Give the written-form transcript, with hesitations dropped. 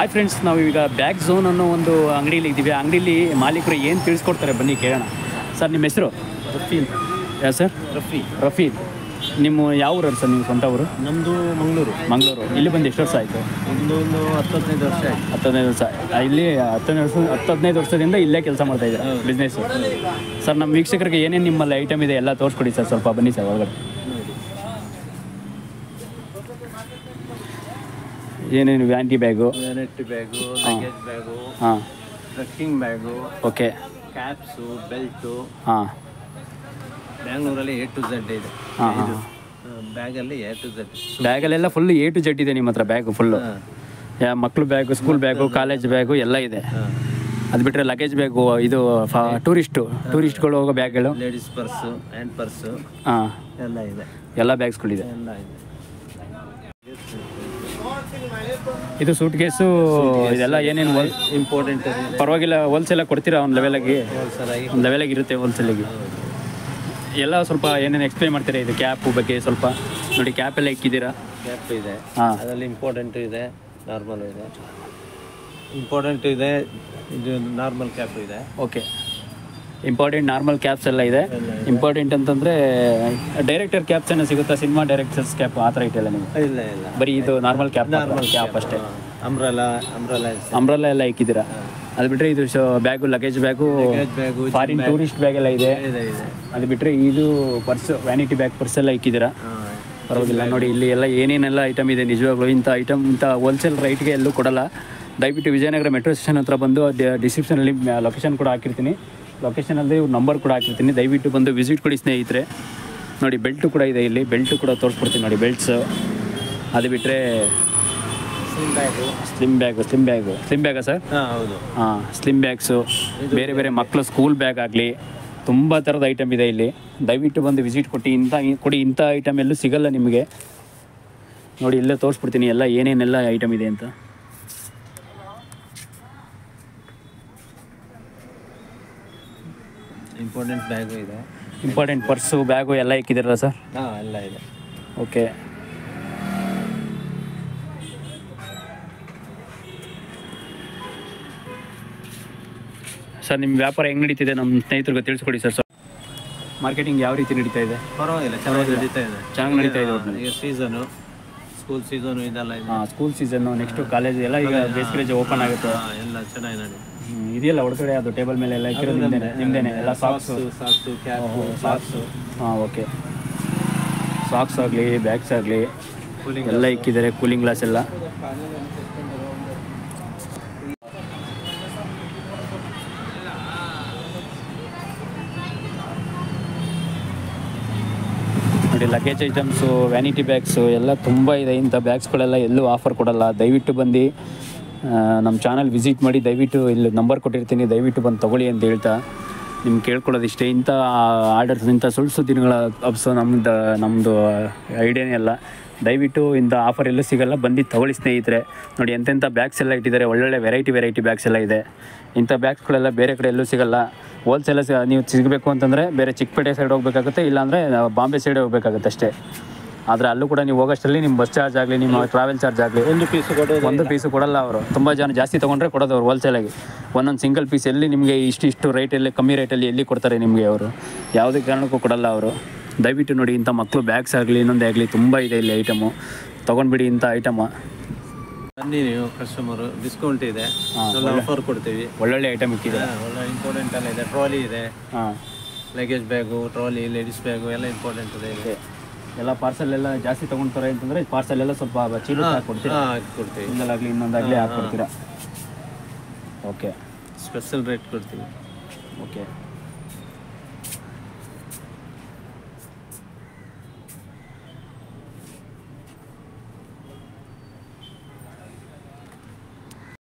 Hi friends, ನಾವು ಈಗ bag zone ಅನ್ನೋ ಒಂದು ಅಂಗಡಿಯಲ್ಲಿ ಇದ್ದೀವಿ. ಅಂಗಡಿಯಲ್ಲಿ ಮಾಲೀಕರು ಏನು ತಿಳಿಸ್ಕೊಡ್ತಾರೆ ಬನ್ನಿ ಕೇಳೋಣ. ಸರ್, ನಿಮ್ಮ ಹೆಸರು? ರಫೀಲ್. ಯಾ ಸರ್? ರಫೀಲ್. ನಿಮ್ಮ ಯಾವ ಊರವ್ರು ಸರ್? ನಿಮ್ಮ ಸ್ವಂತ ಊರು? ನಮ್ಮದು ಮಂಗಳೂರು. ಇಲ್ಲಿ ಬಂದು ಎಷ್ಟು ವರ್ಷ ಆಯಿತು? ಒಂದು 10-15 ವರ್ಷ ಆಯಿತು. 15 ವರ್ಷ. ಇಲ್ಲಿ 15 ವರ್ಷದಿಂದ ಇಲ್ಲೇ ಕೆಲಸ ಮಾಡ್ತಾಯಿದ್ದೀರಾ, ಬಿಸ್ನೆಸ್ಸು. ಸರ್, ನಮ್ಮ ವೀಕ್ಷಕರಿಗೆ ಏನೇನು ನಿಮ್ಮಲ್ಲಿ ಐಟಮ್ ಇದೆ ಎಲ್ಲ ತೋರಿಸ್ಕೊಡಿ ಸರ್. ಸ್ವಲ್ಪ ಬನ್ನಿ ಸರ್ ಒಳಗಡೆ. ಏನೇನು ವ್ಯಾನಿಟಿ ಬ್ಯಾಗು, ಲಗೇಜ್ ಬ್ಯಾಗು, ಹಾಂ, trekking bag, okay, caps, belt. ಹಾಂ, ಬ್ಯಾಂಗ್ಳೂರಲ್ಲಿ A to Z ಇದೆ. ಹಾಂ ಹಾಂ. ಬ್ಯಾಗಲ್ಲಿ A to Z. ಬ್ಯಾಗಲ್ಲೆಲ್ಲ ಫುಲ್ A to Z ಇದೆ ನಿಮ್ಮ ಹತ್ರ ಬ್ಯಾಗು ಫುಲ್ಲು. ಮಕ್ಕಳು bag, school bag, college bag ಎಲ್ಲ ಇದೆ. ಅದು ಬಿಟ್ಟರೆ ಲಗೇಜ್ ಬ್ಯಾಗು, ಇದು ಟೂರಿಸ್ಟ್ಗಳು ಹೋಗೋ ಬ್ಯಾಗ್ಗಳು, ಲೇಡೀಸ್ ಪರ್ಸು, ಹ್ಯಾಂಡ್ ಪರ್ಸು, ಹಾಂ, ಎಲ್ಲ ಇದೆ. ಎಲ್ಲ ಬ್ಯಾಗ್ಸ್ಗಳಿದೆ. ಎಲ್ಲ ಇದೆ. ಇದು ಸೂಟ್ ಕೇಸು, ಇದೆಲ್ಲ ಏನೇನು ಇಂಪಾರ್ಟೆಂಟ್ ಪರವಾಗಿಲ್ಲ, ಹೋಲ್ಸೇಲಾಗಿ ಕೊಡ್ತೀರಾ? ಒಂದು ಲೆವೆಲಾಗಿ ಇರುತ್ತೆ ಹೋಲ್ಸೇಲಾಗಿ. ಎಲ್ಲ ಸ್ವಲ್ಪ ಏನೇನು ಎಕ್ಸ್ಪ್ಲೇನ್ ಮಾಡ್ತೀರಾ ಇದು ಕ್ಯಾಪು ಬಗ್ಗೆ ಸ್ವಲ್ಪ? ನೋಡಿ, ಕ್ಯಾಪ್ ಎಲ್ಲ ಇಕ್ಕಿದ್ದೀರಾ. ಕ್ಯಾಪ್ ಇದೆ, ಹಾಂ, ಅದರಲ್ಲಿ ಇಂಪಾರ್ಟೆಂಟ್ ಇದೆ, ನಾರ್ಮಲ್ ಇದೆ. ಇಂಪಾರ್ಟೆಂಟ್ ಇದೆ, ಇದು ನಾರ್ಮಲ್ ಕ್ಯಾಪ್ ಇದೆ. ಓಕೆ, ಇಂಪಾರ್ಟೆಂಟ್ ನಾರ್ಮಲ್ ಕ್ಯಾಪ್ಸ್ ಎಲ್ಲ ಇದೆ. ಇಂಪಾರ್ಟೆಂಟ್ ಅಂತಂದರೆ ಡೈರೆಕ್ಟರ್ ಕ್ಯಾಪ್ಸ್ ಏನೋ ಸಿಗುತ್ತಾ? ಸಿನಿಮಾ ಡೈರೆಕ್ಟರ್ಸ್ ಕ್ಯಾಪ್ ಆ ಥರ ಇಟ್ಟಿಲ್ಲ ನೀವು? ಇಲ್ಲ, ಬರೀ ಇದು ನಾರ್ಮಲ್ ಕ್ಯಾಪ್ ಅಷ್ಟೇ. ಅಂಬ್ರೆಲಾ ಎಲ್ಲ ಇಕ್ಕಿದ್ದೀರಾ. ಅದು ಬಿಟ್ಟರೆ ಇದು bag, luggage bag, foreign tourist bag ಎಲ್ಲ ಇದೆ. ಅದು ಬಿಟ್ಟರೆ ಇದು ಪರ್ಸ್, ವ್ಯಾನಿಟಿ ಬ್ಯಾಗ್, ಪರ್ಸ್ ಎಲ್ಲ ಇಕ್ಕಿದ್ದೀರಾ. ಪರವಾಗಿಲ್ಲ. ನೋಡಿ, ಇಲ್ಲಿ ಎಲ್ಲ ಏನೇನೆಲ್ಲ ಐಟಮ್ ಇದೆ. ನಿಜವಾಗ್ಲೂ ಇಂಥ ಹೋಲ್ಸೇಲ್ ರೈಟ್ಗೆ ಎಲ್ಲೂ ಕೊಡಲ್ಲ. ದಯವಿಟ್ಟು ವಿಜಯನಗರ ಮೆಟ್ರೋ ಸ್ಟೇಷನ್ ಹತ್ರ ಬಂದು ಡಿಸ್ಕ್ರಿಪ್ಷನಲ್ಲಿ ಲೊಕೇಶನ್ ಕೂಡ ಹಾಕಿರ್ತೀನಿ. ಲೊಕೇಶನಲ್ಲಿ ನಂಬರ್ ಕೂಡ ಹಾಕಿರ್ತೀನಿ. ದಯವಿಟ್ಟು ಬಂದು ವಿಸಿಟ್ ಕೊಡಿ ಸ್ನೇಹಿತರೆ. ನೋಡಿ, ಬೆಲ್ಟು ಕೂಡ ಇದೆ ಇಲ್ಲಿ. ಬೆಲ್ಟು ಕೂಡ ತೋರಿಸ್ಕೊಡ್ತೀನಿ ನೋಡಿ, ಬೆಲ್ಟ್ಸು. ಅದು ಬಿಟ್ಟರೆ ಸ್ಲಿಮ್ ಬ್ಯಾಗಾ ಸರ್? ಹೌದು. ಹಾಂ, ಸ್ಲಿಮ್ ಬ್ಯಾಗ್ಸು, ಬೇರೆ ಬೇರೆ ಮಕ್ಕಳು ಸ್ಕೂಲ್ ಬ್ಯಾಗ್ ಆಗಲಿ, ತುಂಬ ಥರದ ಐಟಮ್ ಇದೆ ಇಲ್ಲಿ. ದಯವಿಟ್ಟು ಬಂದು ವಿಸಿಟ್ ಇಂಥ ಐಟಮ್ ಎಲ್ಲೂ ಸಿಗಲ್ಲ ನಿಮಗೆ. ನೋಡಿ, ಇಲ್ಲೇ ತೋರಿಸ್ಬಿಡ್ತೀನಿ ಎಲ್ಲ ಏನೇನೆಲ್ಲ ಐಟಮ್ ಇದೆ ಅಂತ. ಇಂಪಾರ್ಟೆಂಟ್ ಬ್ಯಾಗು ಇದೆ. ಇಂಪಾರ್ಟೆಂಟ್ ಪರ್ಸು, ಬ್ಯಾಗು ಎಲ್ಲ ಇಕ್ಕಿದ್ದೀರಲ್ಲ ಸರ್? ಹಾಂ, ಎಲ್ಲ ಇದೆ. ಓಕೆ. ಸರ್, ನಿಮ್ಮ ವ್ಯಾಪಾರ ಹೆಂಗೆ ನಡೀತಿದೆ? ನಮ್ಮ ಸ್ನೇಹಿತರಿಗೆ ತಿಳಿಸ್ಕೊಡಿ ಸರ್. ಮಾರ್ಕೆಟಿಂಗ್ ಯಾವ ರೀತಿ ನಡೀತಾ ಇದೆ? ಪರವಾಗಿಲ್ಲ, ಚೆನ್ನಾಗಿ ನಡೀತಾ ಇದೆ. ಚೆನ್ನಾಗಿ ನಡೀತಾ ಇದೆ. ಈಗ ಸೀಸನು, ಸ್ಕೂಲ್ ಸೀಸನು ಇದೆಲ್ಲ ಇದೆ. ಹಾಂ, ಸ್ಕೂಲ್ ಸೀಸನ್ನು, ನೆಕ್ಸ್ಟು ಕಾಲೇಜ್ ಎಲ್ಲ ಈಗ ಬೇಸಿಗೆ ರಜೆ ಓಪನ್ ಆಗುತ್ತೆ. ಎಲ್ಲ ಚೆನ್ನಾಗಿ ನಡೀತಿದೆ. ಇದೆಯಲ್ಲ ಹೊರಗಡೆ ಅದು ಟೇಬಲ್ ಮೇಲೆ ಎಲ್ಲ ಇಕ್ಕಿರೋದು ನಿಮ್ಮದೇನೆ ಎಲ್ಲ? Socks, cap, socks. ಹಾಂ, ಓಕೆ. ಸಾಕ್ಸ್ ಆಗಲಿ, ಬ್ಯಾಗ್ಸ್ ಆಗಲಿ ಎಲ್ಲ ಇಕ್ಕಿದ್ದಾರೆ. ಕೂಲಿಂಗ್ ಗ್ಲಾಸ್ ಎಲ್ಲ. ನೋಡಿ, ಲಗೇಜ್ ಐಟಮ್ಸು, ವ್ಯಾನಿಟಿ ಬ್ಯಾಗ್ಸು ಎಲ್ಲ ತುಂಬ ಇದೆ. ಇಂಥ ಬ್ಯಾಗ್ಸ್ಗಳೆಲ್ಲ ಎಲ್ಲೂ ಆಫರ್ ಕೊಡಲ್ಲ. ದಯವಿಟ್ಟು ಬಂದು ನಮ್ಮ ಚಾನಲ್ ವಿಸಿಟ್ ಮಾಡಿ. ದಯವಿಟ್ಟು ಇಲ್ಲಿ ನಂಬರ್ ಕೊಟ್ಟಿರ್ತೀನಿ, ದಯವಿಟ್ಟು ಬಂದು ತೊಗೊಳ್ಳಿ ಅಂತ ಹೇಳ್ತಾ ನಿಮ್ಗೆ ಕೇಳ್ಕೊಳ್ಳೋದಿಷ್ಟೇ. ಇಂಥ ಆರ್ಡರ್ಸ್, ಇಂಥ ಸುಳ್ಳು ಸುದ್ದಿಗಳ ಅಬ್ಸೋ ನಮ್ಮದು ಐಡಿಯಾನೇ ಅಲ್ಲ. ದಯವಿಟ್ಟು ಇಂಥ ಆಫರ್ ಎಲ್ಲೂ ಸಿಗೋಲ್ಲ, ಬಂದು ತೊಗೊಳ್ಳಿ ಸ್ನೇಹಿತರೆ. ನೋಡಿ, ಎಂತೆಂಥ ಬ್ಯಾಗ್ಸ್ ಎಲ್ಲ ಇಟ್ಟಿದ್ದಾರೆ. ಒಳ್ಳೊಳ್ಳೆ ವೆರೈಟಿ ಬ್ಯಾಗ್ಸ್ ಎಲ್ಲ ಇದೆ. ಇಂಥ ಬ್ಯಾಗ್ಸ್ಗಳೆಲ್ಲ ಬೇರೆ ಕಡೆ ಎಲ್ಲೂ ಸಿಗೋಲ್ಲ. ಹೋಲ್ಸೇಲ್ ನೀವು ಸಿಗಬೇಕು ಅಂತಂದರೆ ಬೇರೆ ಚಿಕ್ಕಪೇಟೆ ಸೈಡ್ ಹೋಗಬೇಕಾಗುತ್ತೆ, ಇಲ್ಲಾಂದರೆ ಬಾಂಬೆ ಸೈಡ್ ಹೋಗಬೇಕಾಗುತ್ತೆ ಅಷ್ಟೇ. ಆದರೆ ಅಲ್ಲೂ ಕೂಡ ನೀವು ಹೋಗೋಷ್ಟರಲ್ಲಿ ನಿಮ್ಮ ಬಸ್ ಚಾರ್ಜ್ ಆಗಲಿ, ನಿಮ್ಮ ಟ್ರಾವೆಲ್ ಚಾರ್ಜ್ ಆಗಲಿ, ಒಂದು ಪೀಸು ಕೊಡಲ್ಲ ಅವರು. ತುಂಬ ಜನ ಜಾಸ್ತಿ ತೊಗೊಂಡ್ರೆ ಕೊಡೋದು ಅವರು ಹೋಲ್ಸೇಲಾಗಿ. ಒಂದೊಂದು ಸಿಂಗಲ್ ಪೀಸ್ ಎಲ್ಲಿ ನಿಮಗೆ ಇಷ್ಟು ರೇಟಲ್ಲಿ, ಕಮ್ಮಿ ರೇಟಲ್ಲಿ ಎಲ್ಲಿ ಕೊಡ್ತಾರೆ ನಿಮಗೆ ಅವರು? ಯಾವುದೇ ಕಾರಣಕ್ಕೂ ಕೊಡಲ್ಲ ಅವರು. ದಯವಿಟ್ಟು ನೋಡಿ, ಇಂಥ ಮಕ್ಕಳು ಬ್ಯಾಗ್ಸ್ ಆಗಲಿ, ಇನ್ನೊಂದೇ ಆಗಲಿ ತುಂಬ ಇದೆ ಇಲ್ಲಿ ಐಟಮು. ತೊಗೊಂಡ್ಬಿಡಿ ಇಂಥ ಐಟಮ. ಬನ್ನಿ ನೀವು ಕಸ್ಟಮರು, ಡಿಸ್ಕೌಂಟ್ ಇದೆ, ಆಫರ್ ಕೊಡ್ತೀವಿ. ಒಳ್ಳೊಳ್ಳೆ ಐಟಮ್ ಇಕ್ಕಿದೆ. ಒಳ್ಳೆ ಇಂಪಾರ್ಟೆಂಟ್ ಎಲ್ಲ ಇದೆ. ಟ್ರಾಲಿ ಇದೆ. ಹಾಂ, luggage bag, trolley, ladies bag ಎಲ್ಲ ಇಂಪಾರ್ಟೆಂಟ್ ಇದೆ. ಎಲ್ಲ ಪಾರ್ಸಲ್ ಎಲ್ಲ ಜಾಸ್ತಿ ತೊಗೊಳ್ತಾರೆ ಅಂತಂದರೆ ಪಾರ್ಸಲ್ ಎಲ್ಲ ಸ್ವಲ್ಪ ಚೀಲ ಕೊಡ್ತೀರಾ? ಕೊಡ್ತೀವಿ. ಇನ್ನೊಂದಾಗಲಿ ಇನ್ನೊಂದಾಗಲಿ ಹಾಕ್ಕೊಡ್ತೀರಾ? ಓಕೆ, ಸ್ಪೆಷಲ್ ರೇಟ್ ಕೊಡ್ತೀವಿ. ಓಕೆ.